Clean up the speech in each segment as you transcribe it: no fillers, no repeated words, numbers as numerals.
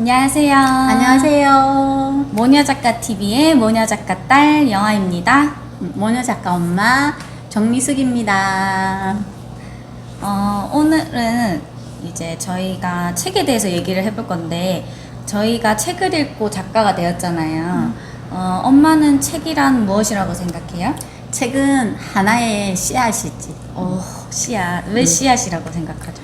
안녕하세요. 안녕하세요. 모녀작가TV의 모녀작가딸 영아입니다. 모녀작가 엄마 정미숙입니다. 오늘은 이제 저희가 책에 대해서 얘기를 해볼 건데, 저희가 책을 읽고 작가가 되었잖아요. 엄마는 책이란 무엇이라고 생각해요? 책은 하나의 씨앗이지. 씨앗. 왜 씨앗이라고 생각하죠?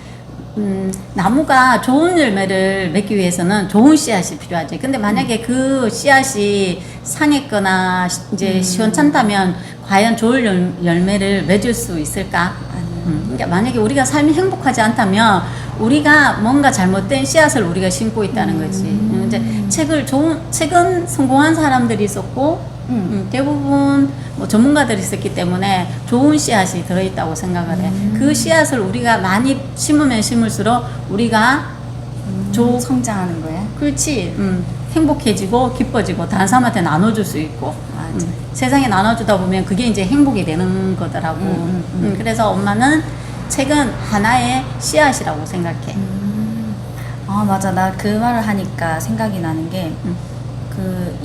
나무가 좋은 열매를 맺기 위해서는 좋은 씨앗이 필요하지. 근데 만약에 그 씨앗이 상했거나 이제 시원찮다면 과연 좋은 열매를 맺을 수 있을까? 그러니까 만약에 우리가 삶이 행복하지 않다면 우리가 뭔가 잘못된 씨앗을 우리가 심고 있다는 거지. 이제 책은 성공한 사람들이 썼고 대부분 뭐 전문가들이 썼기 때문에 좋은 씨앗이 들어있다고 생각을 해. 그 씨앗을 우리가 많이 심으면 심을수록 우리가 성장하는 거예요? 그렇지. 행복해지고 기뻐지고 다른 사람한테 나눠줄 수 있고. 맞아. 세상에 나눠주다 보면 그게 이제 행복이 되는 거더라고. 그래서 엄마는 책은 하나의 씨앗이라고 생각해. 맞아. 나 그 말을 하니까 생각이 나는 게,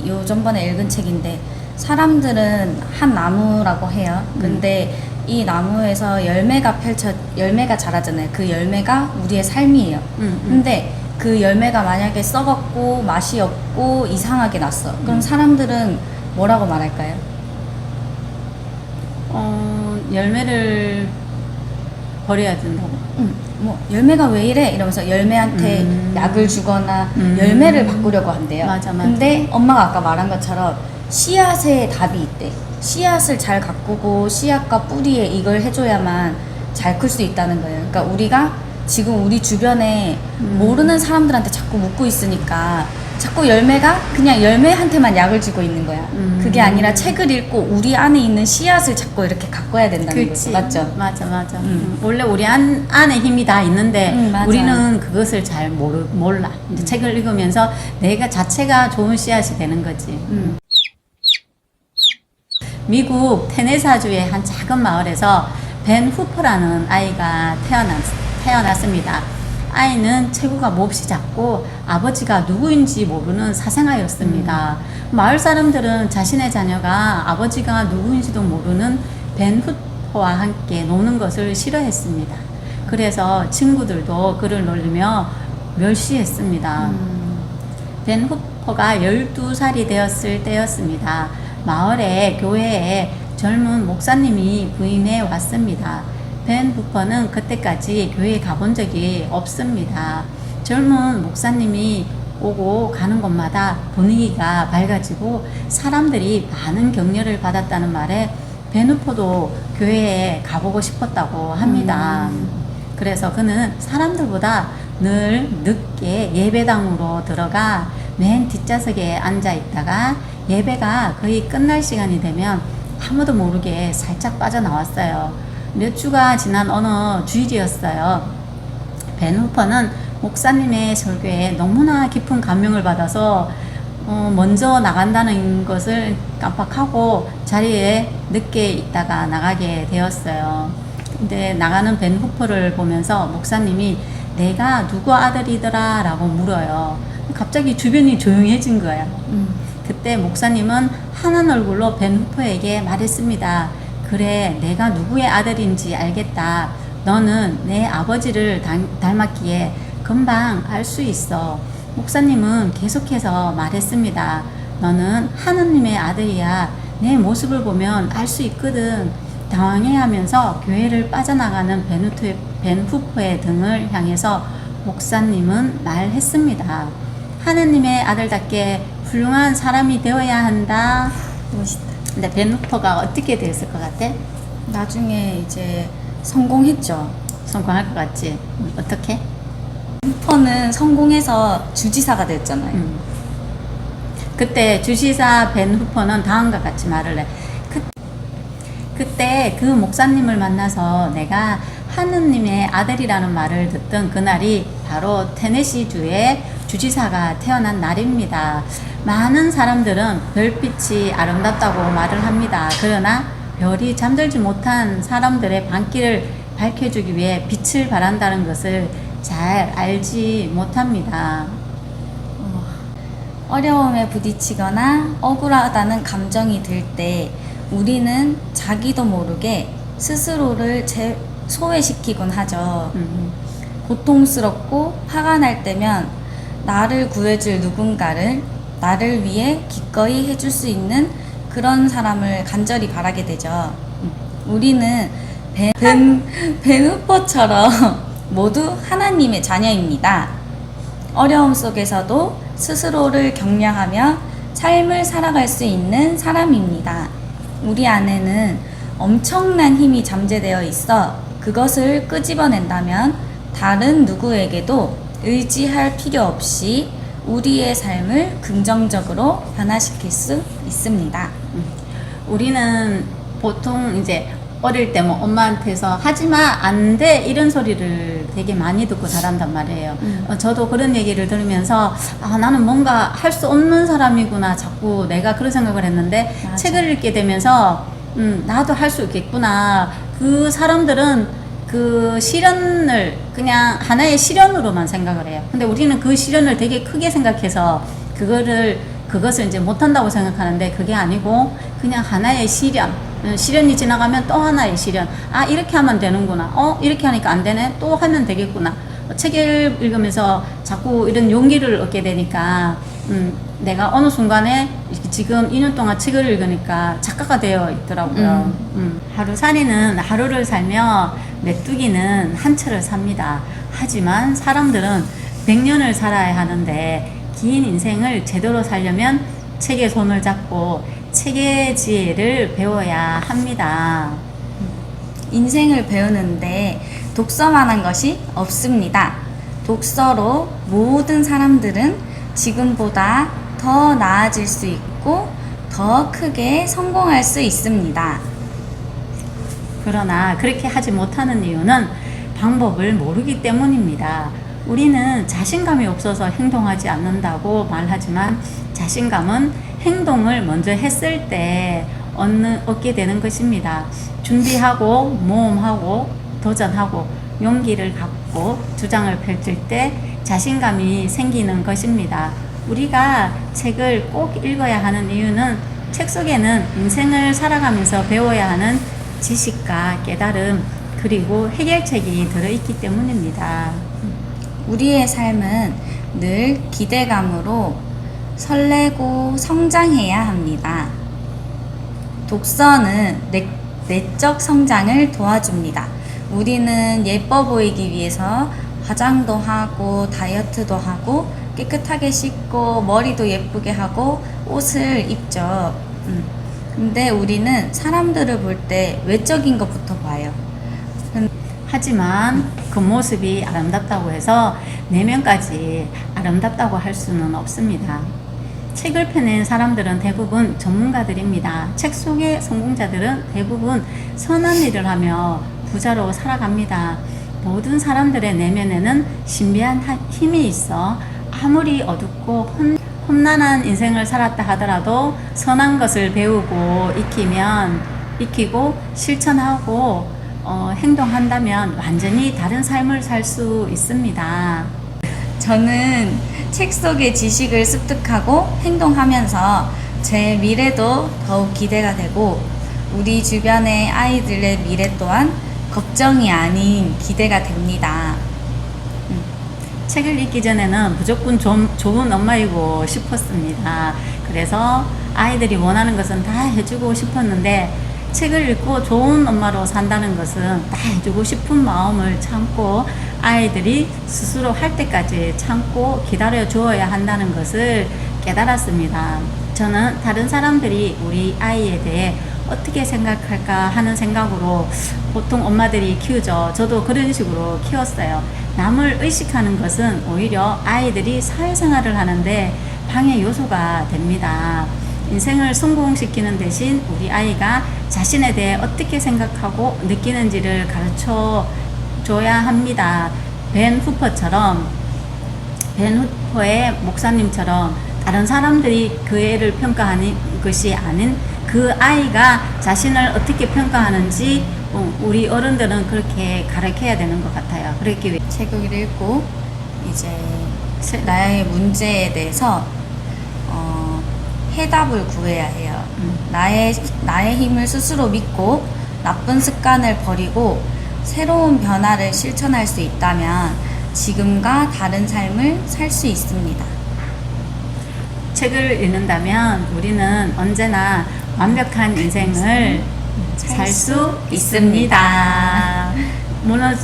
요 전번에 읽은 책인데, 사람들은 한 나무라고 해요. 근데 이 나무에서 열매가 자라잖아요. 그 열매가 우리의 삶이에요. 근데 그 열매가 만약에 썩었고 맛이 없고 이상하게 났어. 그럼 사람들은 뭐라고 말할까요? 열매를 버려야 된다고. 뭐 열매가 왜 이래? 이러면서 열매한테 약을 주거나 열매를 바꾸려고 한대요. 맞아. 근데 엄마가 아까 말한 것처럼 씨앗에 답이 있대. 씨앗을 잘 가꾸고 씨앗과 뿌리에 이걸 해줘야만 잘 클 수 있다는 거예요. 그러니까 우리가 지금 우리 주변에 모르는 사람들한테 자꾸 묻고 있으니까 자꾸 열매가 그냥 열매한테만 약을 주고 있는 거야. 그게 아니라 책을 읽고 우리 안에 있는 씨앗을 자꾸 이렇게 가꿔야 된다는 거죠. 맞죠? 맞아. 원래 우리 안에 힘이 다 있는데 맞아. 우리는 그것을 잘 몰라. 이제 책을 읽으면서 내가 자체가 좋은 씨앗이 되는 거지. 미국 테네사주의 한 작은 마을에서 벤 후퍼라는 아이가 태어났습니다. 아이는 체구가 몹시 작고 아버지가 누구인지 모르는 사생아였습니다. 마을 사람들은 자신의 자녀가 아버지가 누구인지도 모르는 벤 후퍼와 함께 노는 것을 싫어했습니다. 그래서 친구들도 그를 놀리며 멸시했습니다. 벤 후퍼가 12살이 되었을 때였습니다. 마을의 교회에 젊은 목사님이 부임해 왔습니다. 벤 후퍼는 그때까지 교회에 가본 적이 없습니다. 젊은 목사님이 오고 가는 곳마다 분위기가 밝아지고 사람들이 많은 격려를 받았다는 말에 벤 후퍼도 교회에 가보고 싶었다고 합니다. 그래서 그는 사람들보다 늘 늦게 예배당으로 들어가 맨 뒷좌석에 앉아 있다가 예배가 거의 끝날 시간이 되면 아무도 모르게 살짝 빠져나왔어요. 몇 주가 지난 어느 주일이었어요. 벤 후퍼는 목사님의 설교에 너무나 깊은 감명을 받아서 먼저 나간다는 것을 깜빡하고 자리에 늦게 있다가 나가게 되었어요. 근데 나가는 벤 후퍼를 보면서 목사님이 내가 누구 아들이더라 라고 물어요. 갑자기 주변이 조용해진 거예요. 그때 목사님은 환한 얼굴로 벤 후퍼에게 말했습니다. 그래, 내가 누구의 아들인지 알겠다. 너는 내 아버지를 닮았기에 금방 알 수 있어. 목사님은 계속해서 말했습니다. 너는 하느님의 아들이야. 내 모습을 보면 알 수 있거든. 당황해하면서 교회를 빠져나가는 벤 후퍼의 등을 향해서 목사님은 말했습니다. 하느님의 아들답게 훌륭한 사람이 되어야 한다. 멋있다. 근데 벤 후퍼가 어떻게 됐을 것 같아? 나중에 이제 성공했죠. 성공할 것 같지? 어떻게? 후퍼는 성공해서 주지사가 됐잖아요. 그때 주지사 벤 후퍼는 다음과 같이 말을 해. 그때 그 목사님을 만나서 내가 하느님의 아들이라는 말을 듣던 그날이 바로 테네시주의 주지사가 태어난 날입니다. 많은 사람들은 별빛이 아름답다고 말을 합니다. 그러나 별이 잠들지 못한 사람들의 밤길을 밝혀주기 위해 빛을 발한다는 것을 잘 알지 못합니다. 어려움에 부딪히거나 억울하다는 감정이 들 때 우리는 자기도 모르게 스스로를 소외시키곤 하죠. 고통스럽고 화가 날 때면 나를 구해줄 누군가를 나를 위해 기꺼이 해줄 수 있는 그런 사람을 간절히 바라게 되죠. 우리는 베누포처럼 모두 하나님의 자녀입니다. 어려움 속에서도 스스로를 격려하며 삶을 살아갈 수 있는 사람입니다. 우리 안에는 엄청난 힘이 잠재되어 있어 그것을 끄집어낸다면 다른 누구에게도 의지할 필요 없이 우리의 삶을 긍정적으로 변화시킬 수 있습니다. 우리는 보통 이제 어릴 때 뭐 엄마한테서 하지마 안 돼 이런 소리를 되게 많이 듣고 자란단 말이에요. 저도 그런 얘기를 들으면서 아 나는 뭔가 할 수 없는 사람이구나 자꾸 내가 그런 생각을 했는데 맞아. 책을 읽게 되면서 나도 할 수 있겠구나. 그 사람들은 그 시련을 그냥 하나의 시련으로만 생각을 해요. 근데 우리는 그 시련을 되게 크게 생각해서 그것을 이제 못한다고 생각하는데 그게 아니고 그냥 하나의 시련이 지나가면 또 하나의 시련. 아 이렇게 하면 되는구나. 이렇게 하니까 안 되네. 또 하면 되겠구나. 책을 읽으면서 자꾸 이런 용기를 얻게 되니까 내가 어느 순간에 지금 2년 동안 책을 읽으니까 작가가 되어 있더라고요. 하루살이는 하루를 살며 메뚜기는 한 철을 삽니다. 하지만 사람들은 100년을 살아야 하는데 긴 인생을 제대로 살려면 책의 손을 잡고 책의 지혜를 배워야 합니다. 인생을 배우는데 독서만한 것이 없습니다. 독서로 모든 사람들은 지금보다 더 나아질 수 있고 더 크게 성공할 수 있습니다. 그러나 그렇게 하지 못하는 이유는 방법을 모르기 때문입니다. 우리는 자신감이 없어서 행동하지 않는다고 말하지만 자신감은 행동을 먼저 했을 때 얻게 되는 것입니다. 준비하고 모험하고 도전하고 용기를 갖고 주장을 펼칠 때 자신감이 생기는 것입니다. 우리가 책을 꼭 읽어야 하는 이유는 책 속에는 인생을 살아가면서 배워야 하는 지식과 깨달음 그리고 해결책이 들어있기 때문입니다. 우리의 삶은 늘 기대감으로 설레고 성장해야 합니다. 독서는 내적 성장을 도와줍니다. 우리는 예뻐 보이기 위해서 화장도 하고 다이어트도 하고 깨끗하게 씻고 머리도 예쁘게 하고 옷을 입죠. 근데 우리는 사람들을 볼 때 외적인 것부터 봐요. 하지만 그 모습이 아름답다고 해서 내면까지 아름답다고 할 수는 없습니다. 책을 펴낸 사람들은 대부분 전문가들입니다. 책 속의 성공자들은 대부분 선한 일을 하며 부자로 살아갑니다. 모든 사람들의 내면에는 신비한 힘이 있어 아무리 어둡고 험난한 인생을 살았다 하더라도 선한 것을 배우고 익히고 실천하고 행동한다면 완전히 다른 삶을 살 수 있습니다. 저는 책 속의 지식을 습득하고 행동하면서 제 미래도 더욱 기대가 되고 우리 주변의 아이들의 미래 또한 걱정이 아닌 기대가 됩니다. 책을 읽기 전에는 무조건 좋은 엄마이고 싶었습니다. 그래서 아이들이 원하는 것은 다 해주고 싶었는데 책을 읽고 좋은 엄마로 산다는 것은 다 해주고 싶은 마음을 참고 아이들이 스스로 할 때까지 참고 기다려 주어야 한다는 것을 깨달았습니다. 저는 다른 사람들이 우리 아이에 대해 어떻게 생각할까 하는 생각으로 보통 엄마들이 키우죠. 저도 그런 식으로 키웠어요. 남을 의식하는 것은 오히려 아이들이 사회생활을 하는데 방해 요소가 됩니다. 인생을 성공시키는 대신 우리 아이가 자신에 대해 어떻게 생각하고 느끼는지를 가르쳐 줘야 합니다. 벤 후퍼의 목사님처럼 다른 사람들이 그 애를 평가하는 것이 아닌 그 아이가 자신을 어떻게 평가하는지 우리 어른들은 그렇게 가르쳐야 되는 것 같아요. 그렇기 위해 책을 읽고 이제 나의 문제에 대해서 해답을 구해야 해요. 나의 힘을 스스로 믿고 나쁜 습관을 버리고 새로운 변화를 실천할 수 있다면 지금과 다른 삶을 살 수 있습니다. 책을 읽는다면 우리는 언제나 완벽한 인생을 살 수 있습니다.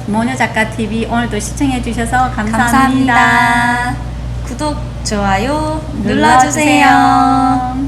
모녀 작가 TV 오늘도 시청해 주셔서 감사합니다. 감사합니다. 구독, 좋아요 눌러주세요.